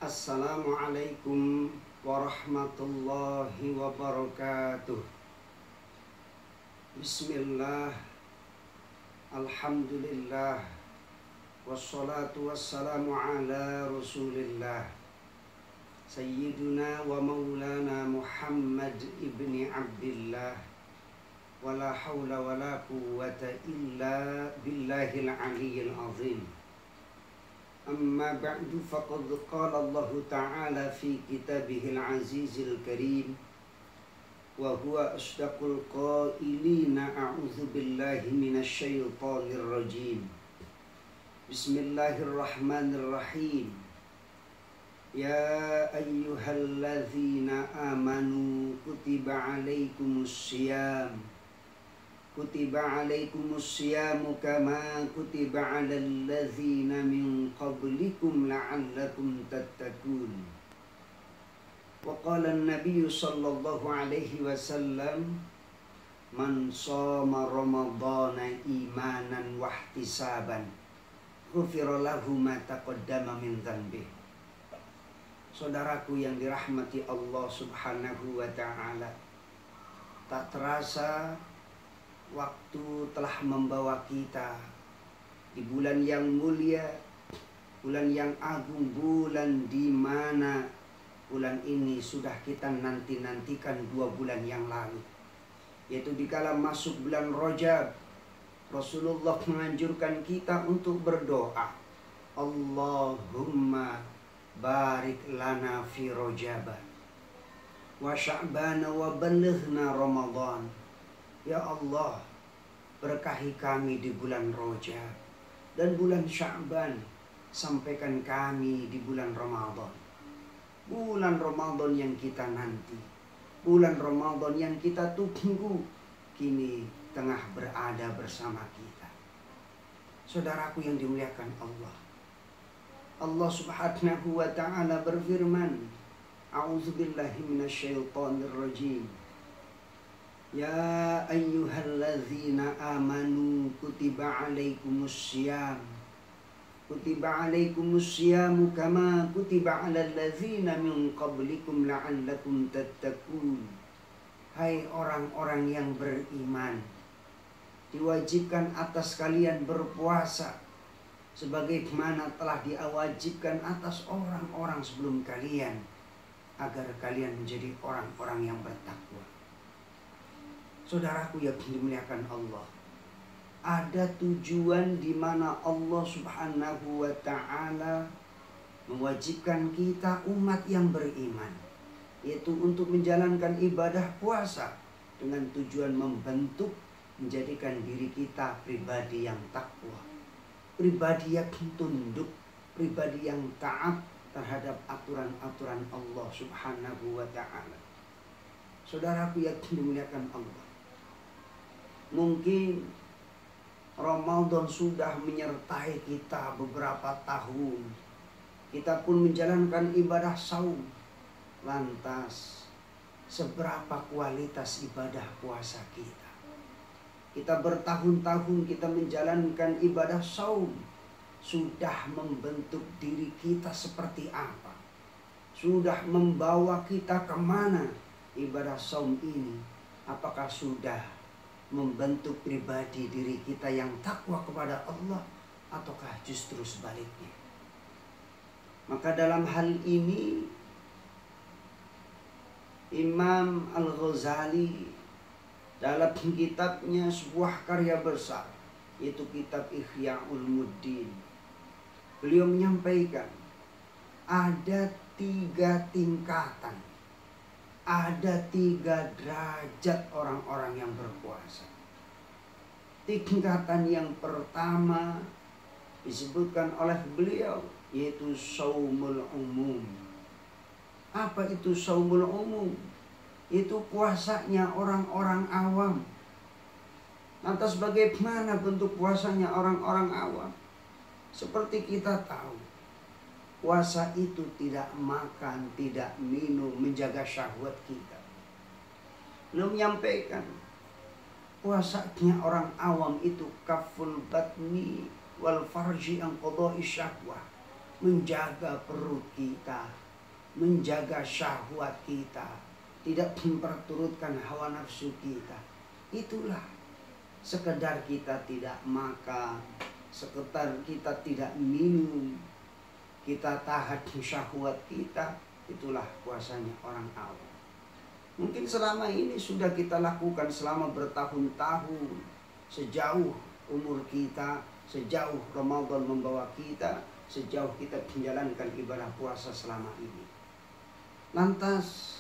Assalamualaikum warahmatullahi wabarakatuh. Bismillah, alhamdulillah, wassalatu wassalamu ala rasulillah Sayyiduna wa maulana Muhammad ibni Abdillah. Wala hawla wala quwwata illa billahil aliyyil azim. Amma ba'du, faqad qala Allah Ta'ala fi kitabihil azizil karim, wa huwa asdaqul qailina, a'udzu billahi minasy syaithanir rajim. Bismillahirrahmanirrahim. Ya ayyuhalladzina amanu kutiba alaikumus siyamu kama kutiba alal ladzina min qablikum la'allakum tattaqun. Wa qala an-nabiy sallallahu alaihi wasallam, man shoma ramadhana imanan wa ihtisaban ghufira lahu ma taqaddama min dhanbihi. Saudaraku yang dirahmati Allah Subhanahu wa ta'ala, tak terasa waktu telah membawa kita di bulan yang mulia, bulan yang agung, bulan di mana bulan ini sudah kita nanti-nantikan 2 bulan yang lalu, yaitu dikala masuk bulan Rajab. Rasulullah menganjurkan kita untuk berdoa, Allahumma barik lana fi Rajab wa Sya'ban wa balighna Ramadan. Ya Allah, berkahi kami di bulan Rajab dan bulan Sya'ban, sampaikan kami di bulan Ramadan. Bulan Ramadan yang kita nanti, bulan Ramadan yang kita tunggu, kini tengah berada bersama kita. Saudaraku yang dimuliakan Allah, Allah Subhanahu wa ta'ala berfirman, a'udzubillahi minasyaitonir rajim. Ya ayyuhalladzina amanu kutiba alaikumus siyamu kama kutiba alal ladzina min qablikum la'allakum tattaqun. Hai orang-orang yang beriman, diwajibkan atas kalian berpuasa sebagaimana telah diwajibkan atas orang-orang sebelum kalian, agar kalian menjadi orang-orang yang bertakwa. Saudaraku yang dimuliakan Allah, ada tujuan di mana Allah Subhanahu wa ta'ala mewajibkan kita umat yang beriman, yaitu untuk menjalankan ibadah puasa dengan tujuan membentuk, menjadikan diri kita pribadi yang takwa, pribadi yang tunduk, pribadi yang taat terhadap aturan-aturan Allah Subhanahu wa ta'ala. Saudaraku yang dimuliakan Allah, mungkin Ramadan sudah menyertai kita beberapa tahun, kita pun menjalankan ibadah saum. Lantas, seberapa kualitas ibadah puasa kita? Kita bertahun-tahun kita menjalankan ibadah saum, sudah membentuk diri kita seperti apa? Sudah membawa kita kemana ibadah saum ini? Apakah sudah membentuk pribadi diri kita yang takwa kepada Allah, ataukah justru sebaliknya? Maka dalam hal ini Imam Al-Ghazali dalam kitabnya sebuah karya besar, yaitu kitab Ihya Ulumuddin, beliau menyampaikan ada 3 tingkatan, ada 3 derajat orang-orang yang berpuasa. Tingkatan yang pertama disebutkan oleh beliau, yaitu saumul umum. Apa itu saumul umum? Itu puasanya orang-orang awam. Lantas bagaimana bentuk puasanya orang-orang awam? Seperti kita tahu, puasa itu tidak makan, tidak minum, menjaga syahwat kita. Beliau menyampaikan, puasanya orang awam itu kaful batni wal farji an qada'i syahwah. menjaga perut kita, menjaga syahwat kita, tidak memperturutkan hawa nafsu kita. Itulah sekedar kita tidak makan, sekedar kita tidak minum, kita tahan syahwat kita. Itulah puasanya orang awam. Mungkin selama ini sudah kita lakukan selama bertahun-tahun, sejauh umur kita, sejauh Ramadan membawa kita, sejauh kita menjalankan ibadah puasa selama ini. Lantas,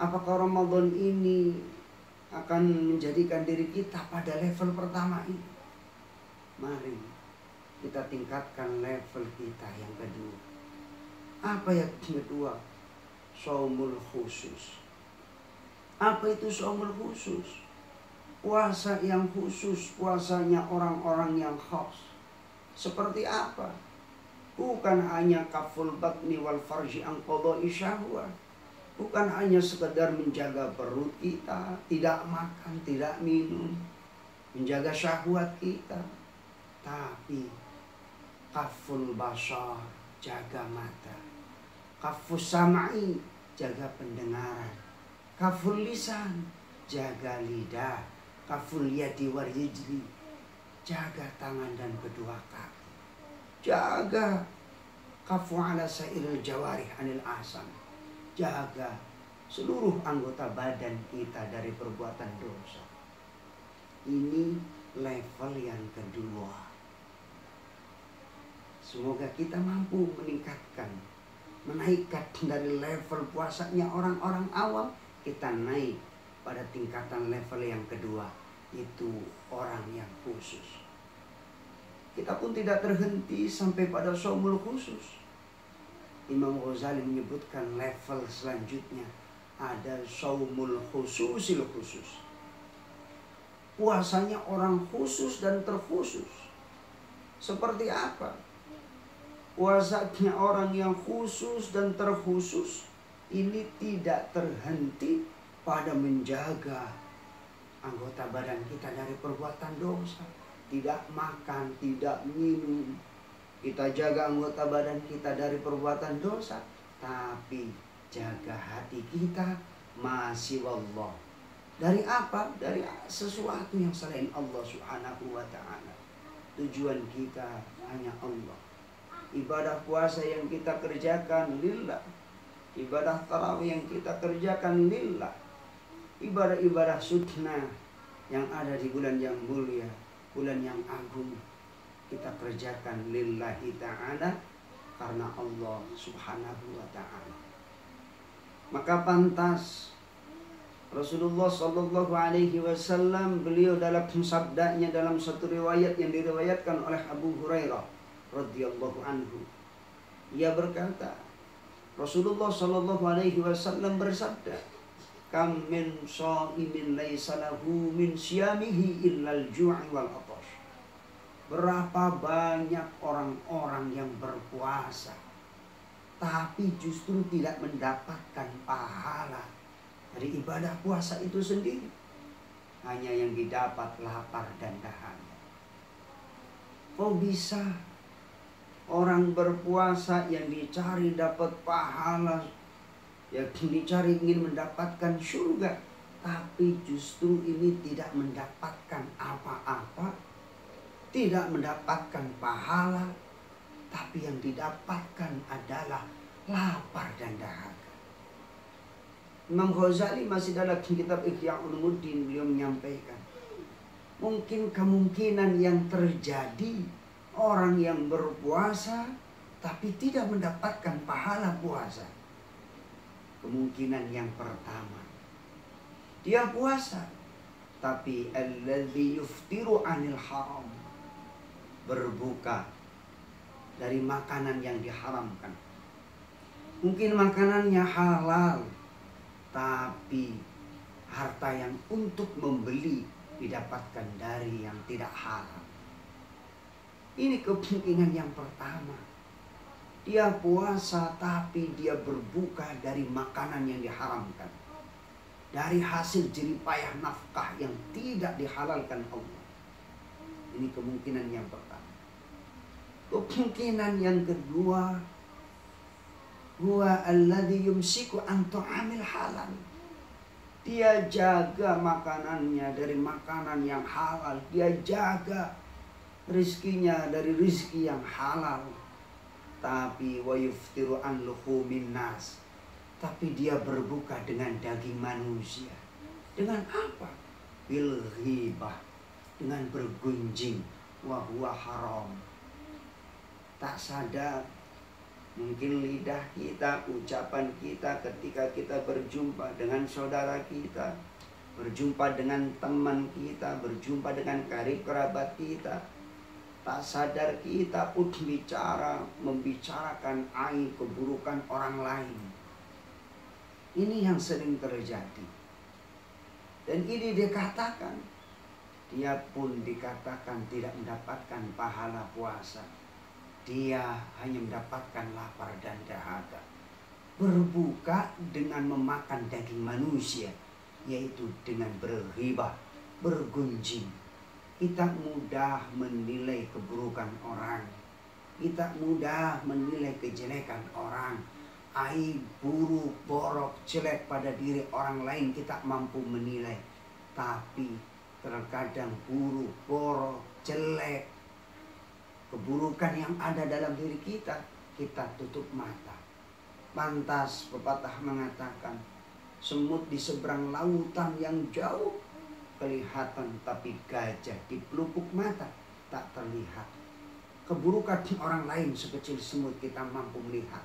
apakah Ramadan ini akan menjadikan diri kita pada level pertama ini? Mari kita tingkatkan level kita yang kedua. Apa yang kedua? Shaumul khusus. Apa itu shaumul khusus? Puasa yang khusus, puasanya orang-orang yang khas. Seperti apa? Bukan hanya kaful batni wal farji an qada'i syahwat. Bukan hanya sekedar menjaga perut kita, tidak makan, tidak minum, menjaga syahwat kita. Tapi kaful basar, jaga mata. Kafus sam'i, jaga pendengaran. Kaful lisan, jaga lidah. Kaful yadi wal rijli, jaga tangan dan kedua kaki. Jaga kafu ala sairil jawarih anil asam. Jaga seluruh anggota badan kita dari perbuatan dosa. Ini level yang kedua. Semoga kita mampu meningkatkan, menaikkan dari level puasanya orang-orang awam, kita naik pada tingkatan level yang kedua, itu orang yang khusus. Kita pun tidak terhenti sampai pada shaumul khusus. Imam Ghazali menyebutkan level selanjutnya, ada shaumul khususil khusus. Puasanya orang khusus dan terkhusus. Seperti apa? Puasanya orang yang khusus dan terkhusus ini tidak terhenti pada menjaga anggota badan kita dari perbuatan dosa. Tidak makan, tidak minum. Kita jaga anggota badan kita dari perbuatan dosa. Tapi jaga hati kita masih wallah. Dari apa? Dari sesuatu yang selain Allah subhanahu wa ta'ala. Tujuan kita hanya Allah. Ibadah puasa yang kita kerjakan lillah. Ibadah tarawih yang kita kerjakan lillah. Ibadah-ibadah sunnah yang ada di bulan yang mulia, bulan yang agung, kita kerjakan lillahi ta'ala, karena Allah subhanahu wa ta'ala. Maka pantas Rasulullah sallallahu alaihi wasallam, beliau dalam sabdanya dalam satu riwayat yang diriwayatkan oleh Abu Hurairah radhiyallahu anhu, ia berkata, Rasulullah sallallahu alaihi wasallam bersabda, kam min shaimin laisa lahu min siyamihi illal ju'i wal atash. Berapa banyak orang-orang yang berpuasa tapi justru tidak mendapatkan pahala dari ibadah puasa itu sendiri. Hanya yang didapat lapar dan dahaga. Kok bisa orang berpuasa yang dicari dapat pahala, yang dicari ingin mendapatkan surga, tapi justru ini tidak mendapatkan apa-apa, tidak mendapatkan pahala, tapi yang didapatkan adalah lapar dan dahaga. Imam Ghazali masih dalam kitab Ihya Ulumuddin, beliau menyampaikan, mungkin kemungkinan yang terjadi orang yang berpuasa tapi tidak mendapatkan pahala puasa. Kemungkinan yang pertama, dia puasa tapi alladzi yuftiru anil haram, berbuka dari makanan yang diharamkan. Mungkin makanannya halal, tapi harta yang untuk membeli didapatkan dari yang tidak halal. Ini kemungkinan yang pertama. Dia puasa tapi dia berbuka dari makanan yang diharamkan, dari hasil jeripayah nafkah yang tidak dihalalkan Allah. Ini kemungkinan yang pertama. Kemungkinan yang kedua, huwa alladhi yumsiku an ta'amil halal. Dia jaga makanannya dari makanan yang halal. Dia jaga rizkinya dari rizki yang halal. Tapi wa yuftiru an luhumin nas. Tapi dia berbuka dengan daging manusia. Dengan apa? Bil ghibah. Dengan bergunjing. Wa huwa haram. Tak sadar, mungkin lidah kita, ucapan kita ketika kita berjumpa dengan saudara kita, berjumpa dengan teman kita, berjumpa dengan karib kerabat kita, tak sadar kita pun membicarakan aib keburukan orang lain. Ini yang sering terjadi. Dan ini dikatakan, dia pun dikatakan tidak mendapatkan pahala puasa. Dia hanya mendapatkan lapar dan dahaga. Berbuka dengan memakan daging manusia, yaitu dengan berghibah, bergunjing. Kita mudah menilai keburukan orang. Kita mudah menilai kejelekan orang. Aib, buruk, borok, jelek pada diri orang lain kita mampu menilai. Tapi terkadang buruk, borok, jelek, keburukan yang ada dalam diri kita, kita tutup mata. Pantas pepatah mengatakan, semut di seberang lautan yang jauh kelihatan, tapi gajah di pelupuk mata tak terlihat. Keburukan orang lain sekecil semut kita mampu melihat,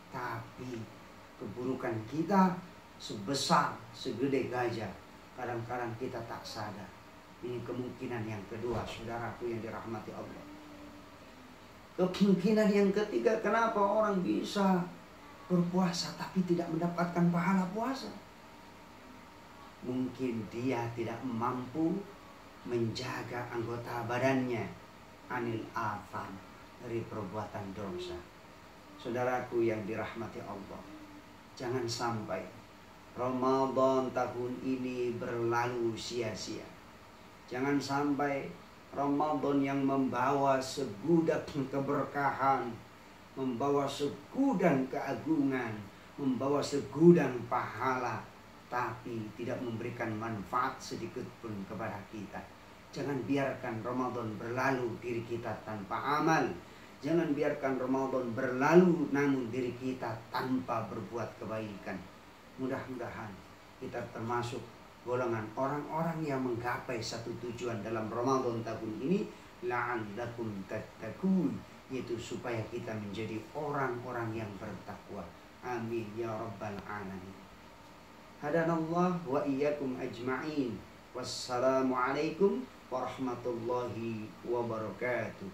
tapi keburukan kita sebesar segede gajah, kadang-kadang kita tak sadar. Ini kemungkinan yang kedua, saudaraku yang dirahmati Allah. Kemungkinan yang ketiga, kenapa orang bisa berpuasa tapi tidak mendapatkan pahala puasa? Mungkin dia tidak mampu menjaga anggota badannya anil afan, dari perbuatan dosa. Saudaraku yang dirahmati Allah, jangan sampai Ramadan tahun ini berlalu sia-sia. Jangan sampai Ramadan yang membawa segudang keberkahan, membawa segudang keagungan, membawa segudang pahala, tapi tidak memberikan manfaat sedikit pun kepada kita. Jangan biarkan Ramadan berlalu diri kita tanpa amal. Jangan biarkan Ramadan berlalu namun diri kita tanpa berbuat kebaikan. Mudah-mudahan kita termasuk golongan orang-orang yang menggapai satu tujuan dalam Ramadan tahun ini, la'allakum tattaqun, yaitu supaya kita menjadi orang-orang yang bertakwa. Amin ya rabbal alamin. Hadanallah wa iyyakum ajma'in. Wassalamualaikum warahmatullahi wabarakatuh.